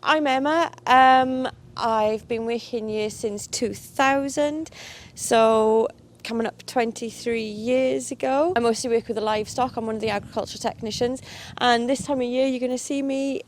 I'm Emma. I've been working here since 2000, so coming up 23 years ago. I mostly work with the livestock. I'm one of the agriculture technicians, and this time of year you're going to see me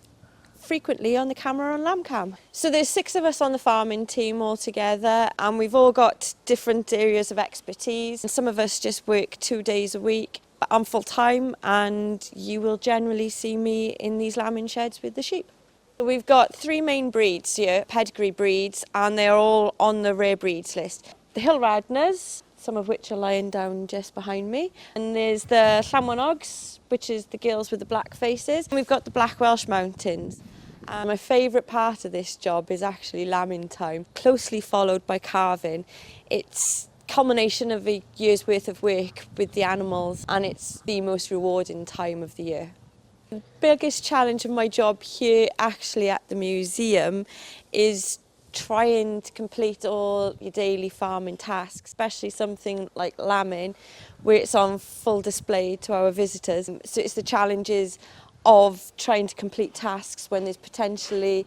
frequently on the camera on Lambcam. So there's 6 of us on the farming team all together, and we've all got different areas of expertise. Some of us just work 2 days a week. I'm full-time, and you will generally see me in these lambing sheds with the sheep. We've got 3 main breeds here, pedigree breeds, and they're all on the rare breeds list. The Hill Radners, some of which are lying down just behind me, and there's the Llanwanogs, which is the gills with the black faces, and we've got the Black Welsh Mountains. And my favourite part of this job is actually lambing time, closely followed by calving. It's a culmination of a year's worth of work with the animals, and it's the most rewarding time of the year. The biggest challenge of my job here actually at the museum is trying to complete all your daily farming tasks, especially something like lambing, where it's on full display to our visitors. So it's the challenges of trying to complete tasks when there's potentially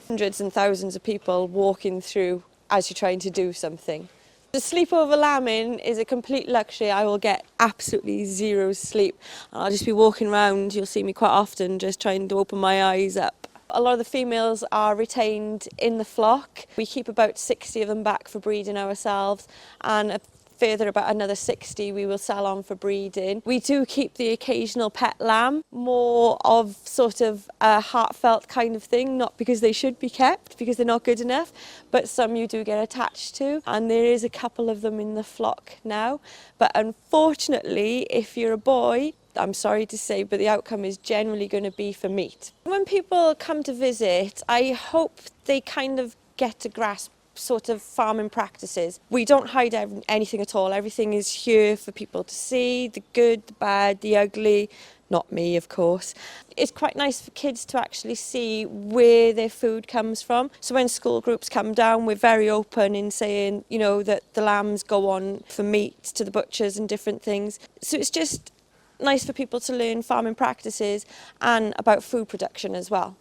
hundreds and thousands of people walking through as you're trying to do something. The sleepover lambing is a complete luxury. I will get absolutely zero sleep. I'll just be walking around, you'll see me quite often, just trying to open my eyes up. A lot of the females are retained in the flock. We keep about 60 of them back for breeding ourselves, and a further about another 60 we will sell on for breeding. We do keep the occasional pet lamb, more of sort of a heartfelt kind of thing, not because they should be kept, because they're not good enough, but some you do get attached to, and there is a couple of them in the flock now. But unfortunately, if you're a boy, I'm sorry to say, but the outcome is generally going to be for meat. When people come to visit, I hope they kind of get to grasp sort of farming practices. We don't hide anything at all. Everything is here for people to see, the good, the bad, the ugly. Not me, of course. It's quite nice for kids to actually see where their food comes from. So when school groups come down, we're very open in saying, you know, that the lambs go on for meat to the butchers and different things. So it's just nice for people to learn farming practices and about food production as well.